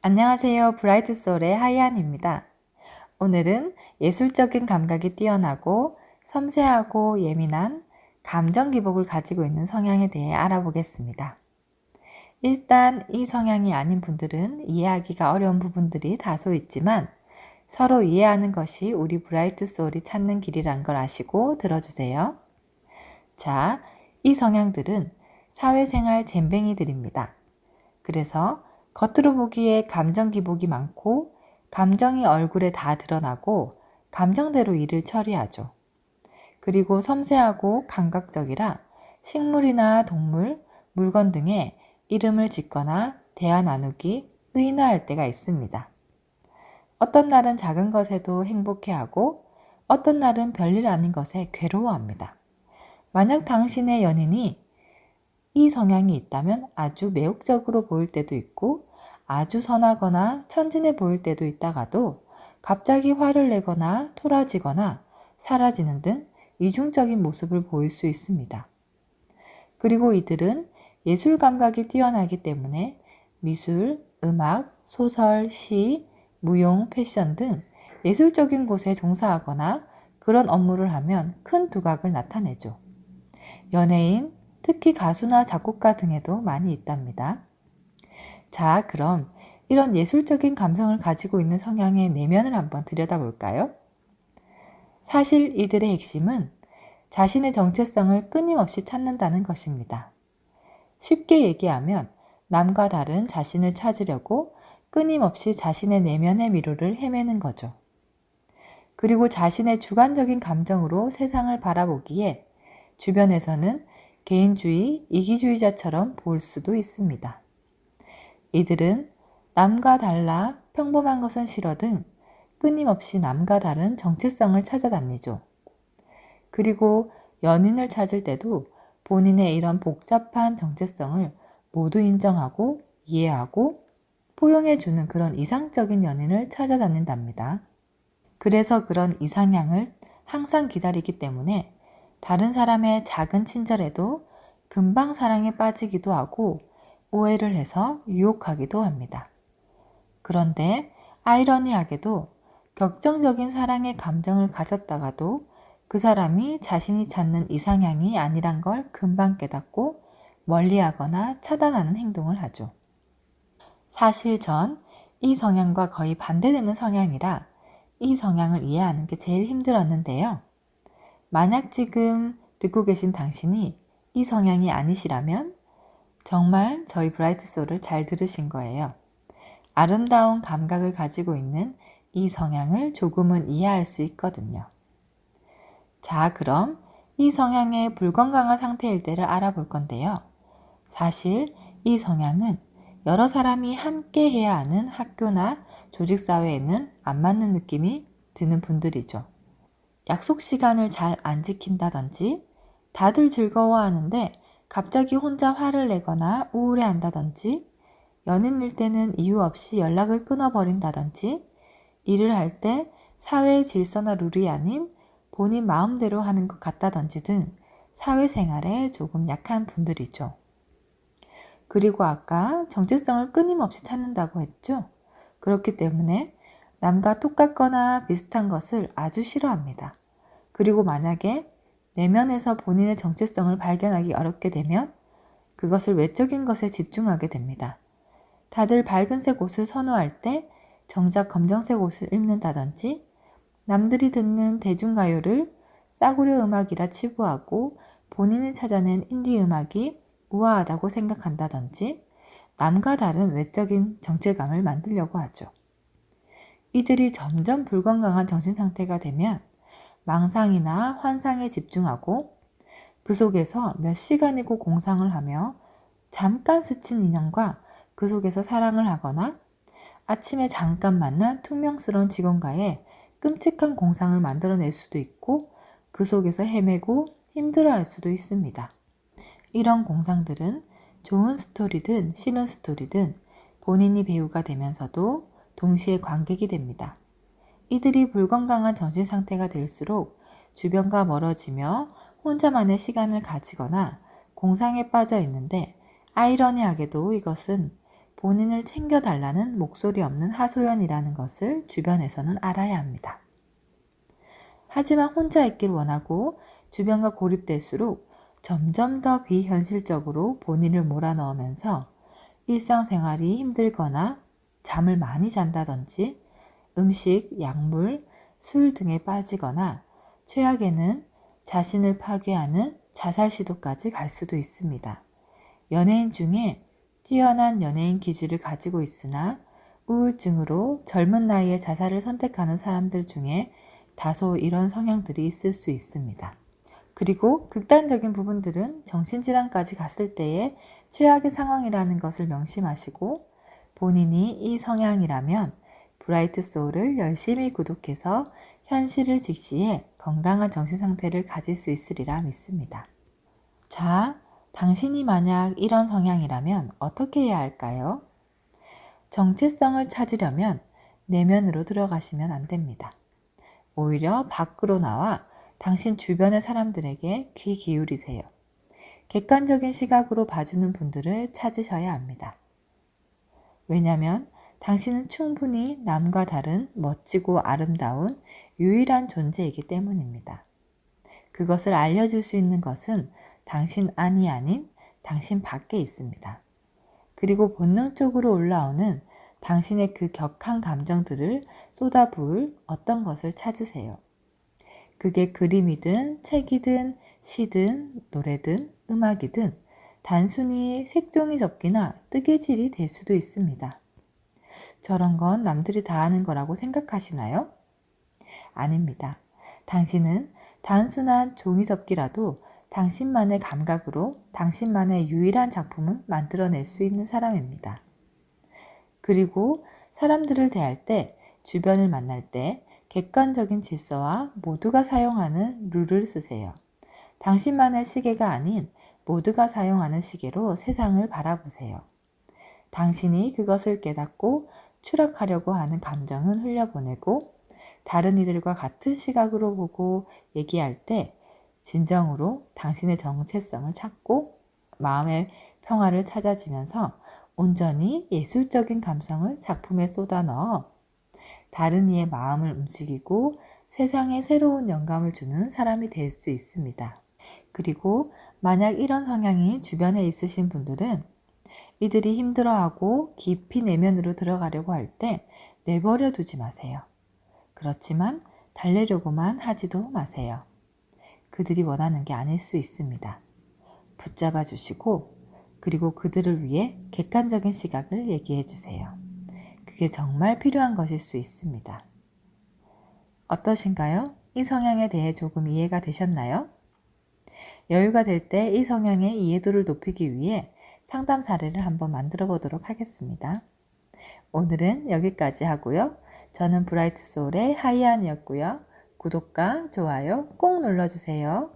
안녕하세요. 브라이트 소울의 하이안입니다. 오늘은 예술적인 감각이 뛰어나고 섬세하고 예민한 감정 기복을 가지고 있는 성향에 대해 알아보겠습니다. 일단 이 성향이 아닌 분들은 이해하기가 어려운 부분들이 다소 있지만 서로 이해하는 것이 우리 브라이트 소울이 찾는 길이란 걸 아시고 들어주세요. 자, 이 성향들은 사회생활 잼뱅이들입니다. 그래서 겉으로 보기에 감정 기복이 많고 감정이 얼굴에 다 드러나고 감정대로 일을 처리하죠. 그리고 섬세하고 감각적이라 식물이나 동물, 물건 등에 이름을 짓거나 대화 나누기, 의인화할 때가 있습니다. 어떤 날은 작은 것에도 행복해하고 어떤 날은 별일 아닌 것에 괴로워합니다. 만약 당신의 연인이 이 성향이 있다면 아주 매혹적으로 보일 때도 있고 아주 선하거나 천진해 보일 때도 있다가도 갑자기 화를 내거나 토라지거나 사라지는 등 이중적인 모습을 보일 수 있습니다. 그리고 이들은 예술 감각이 뛰어나기 때문에 미술, 음악, 소설, 시, 무용, 패션 등 예술적인 곳에 종사하거나 그런 업무를 하면 큰 두각을 나타내죠. 연예인, 특히 가수나 작곡가 등에도 많이 있답니다. 자, 그럼 이런 예술적인 감성을 가지고 있는 성향의 내면을 한번 들여다볼까요? 사실 이들의 핵심은 자신의 정체성을 끊임없이 찾는다는 것입니다. 쉽게 얘기하면 남과 다른 자신을 찾으려고 끊임없이 자신의 내면의 미로를 헤매는 거죠. 그리고 자신의 주관적인 감정으로 세상을 바라보기에 주변에서는 개인주의, 이기주의자처럼 볼 수도 있습니다. 이들은 남과 달라 평범한 것은 싫어 등 끊임없이 남과 다른 정체성을 찾아다니죠. 그리고 연인을 찾을 때도 본인의 이런 복잡한 정체성을 모두 인정하고 이해하고 포용해주는 그런 이상적인 연인을 찾아다닌답니다. 그래서 그런 이상향을 항상 기다리기 때문에 다른 사람의 작은 친절에도 금방 사랑에 빠지기도 하고 오해를 해서 유혹하기도 합니다. 그런데 아이러니하게도 격정적인 사랑의 감정을 가졌다가도 그 사람이 자신이 찾는 이상향이 아니란 걸 금방 깨닫고 멀리하거나 차단하는 행동을 하죠. 사실 전 이 성향과 거의 반대되는 성향이라 이 성향을 이해하는 게 제일 힘들었는데요. 만약 지금 듣고 계신 당신이 이 성향이 아니시라면 정말 저희 브라이트 소울을 잘 들으신 거예요. 아름다운 감각을 가지고 있는 이 성향을 조금은 이해할 수 있거든요. 자, 그럼 이 성향의 불건강한 상태일 때를 알아볼 건데요. 사실 이 성향은 여러 사람이 함께 해야 하는 학교나 조직사회에는 안 맞는 느낌이 드는 분들이죠. 약속 시간을 잘 안 지킨다든지 다들 즐거워하는데 갑자기 혼자 화를 내거나 우울해한다든지 연인일 때는 이유 없이 연락을 끊어버린다든지 일을 할 때 사회의 질서나 룰이 아닌 본인 마음대로 하는 것 같다든지 등 사회생활에 조금 약한 분들이죠. 그리고 아까 정체성을 끊임없이 찾는다고 했죠. 그렇기 때문에 남과 똑같거나 비슷한 것을 아주 싫어합니다. 그리고 만약에 내면에서 본인의 정체성을 발견하기 어렵게 되면 그것을 외적인 것에 집중하게 됩니다. 다들 밝은색 옷을 선호할 때 정작 검정색 옷을 입는다든지 남들이 듣는 대중가요를 싸구려 음악이라 치부하고 본인이 찾아낸 인디 음악이 우아하다고 생각한다든지 남과 다른 외적인 정체감을 만들려고 하죠. 이들이 점점 불건강한 정신상태가 되면 망상이나 환상에 집중하고 그 속에서 몇 시간이고 공상을 하며 잠깐 스친 인연과 그 속에서 사랑을 하거나 아침에 잠깐 만난 퉁명스러운 직원과의 끔찍한 공상을 만들어낼 수도 있고 그 속에서 헤매고 힘들어할 수도 있습니다. 이런 공상들은 좋은 스토리든 싫은 스토리든 본인이 배우가 되면서도 동시에 관객이 됩니다. 이들이 불건강한 정신 상태가 될수록 주변과 멀어지며 혼자만의 시간을 가지거나 공상에 빠져 있는데 아이러니하게도 이것은 본인을 챙겨달라는 목소리 없는 하소연이라는 것을 주변에서는 알아야 합니다. 하지만 혼자 있길 원하고 주변과 고립될수록 점점 더 비현실적으로 본인을 몰아넣으면서 일상생활이 힘들거나 잠을 많이 잔다든지 음식, 약물, 술 등에 빠지거나 최악에는 자신을 파괴하는 자살 시도까지 갈 수도 있습니다. 연예인 중에 뛰어난 연예인 기질을 가지고 있으나 우울증으로 젊은 나이에 자살을 선택하는 사람들 중에 다소 이런 성향들이 있을 수 있습니다. 그리고 극단적인 부분들은 정신질환까지 갔을 때의 최악의 상황이라는 것을 명심하시고 본인이 이 성향이라면 브라이트 소울을 열심히 구독해서 현실을 직시해 건강한 정신 상태를 가질 수 있으리라 믿습니다. 자, 당신이 만약 이런 성향이라면 어떻게 해야 할까요? 정체성을 찾으려면 내면으로 들어가시면 안 됩니다. 오히려 밖으로 나와 당신 주변의 사람들에게 귀 기울이세요. 객관적인 시각으로 봐주는 분들을 찾으셔야 합니다. 왜냐하면 당신은 충분히 남과 다른 멋지고 아름다운 유일한 존재이기 때문입니다. 그것을 알려줄 수 있는 것은 당신 안이 아닌 당신 밖에 있습니다. 그리고 본능적으로 올라오는 당신의 그 격한 감정들을 쏟아부을 어떤 것을 찾으세요. 그게 그림이든 책이든 시든 노래든 음악이든 단순히 색종이 접기나 뜨개질이 될 수도 있습니다. 저런 건 남들이 다 하는 거라고 생각하시나요? 아닙니다. 당신은 단순한 종이접기라도 당신만의 감각으로 당신만의 유일한 작품을 만들어낼 수 있는 사람입니다. 그리고 사람들을 대할 때, 주변을 만날 때 객관적인 질서와 모두가 사용하는 룰을 쓰세요. 당신만의 시계가 아닌 모두가 사용하는 시계로 세상을 바라보세요. 당신이 그것을 깨닫고 추락하려고 하는 감정은 흘려보내고 다른 이들과 같은 시각으로 보고 얘기할 때 진정으로 당신의 정체성을 찾고 마음의 평화를 찾아지면서 온전히 예술적인 감성을 작품에 쏟아 넣어 다른 이의 마음을 움직이고 세상에 새로운 영감을 주는 사람이 될 수 있습니다. 그리고 만약 이런 성향이 주변에 있으신 분들은 이들이 힘들어하고 깊이 내면으로 들어가려고 할 때 내버려 두지 마세요. 그렇지만 달래려고만 하지도 마세요. 그들이 원하는 게 아닐 수 있습니다. 붙잡아 주시고 그리고 그들을 위해 객관적인 시각을 얘기해 주세요. 그게 정말 필요한 것일 수 있습니다. 어떠신가요? 이 성향에 대해 조금 이해가 되셨나요? 여유가 될 때 이 성향의 이해도를 높이기 위해 상담 사례를 한번 만들어 보도록 하겠습니다. 오늘은 여기까지 하고요. 저는 브라이트 소울의 하이안이었고요. 구독과 좋아요 꼭 눌러주세요.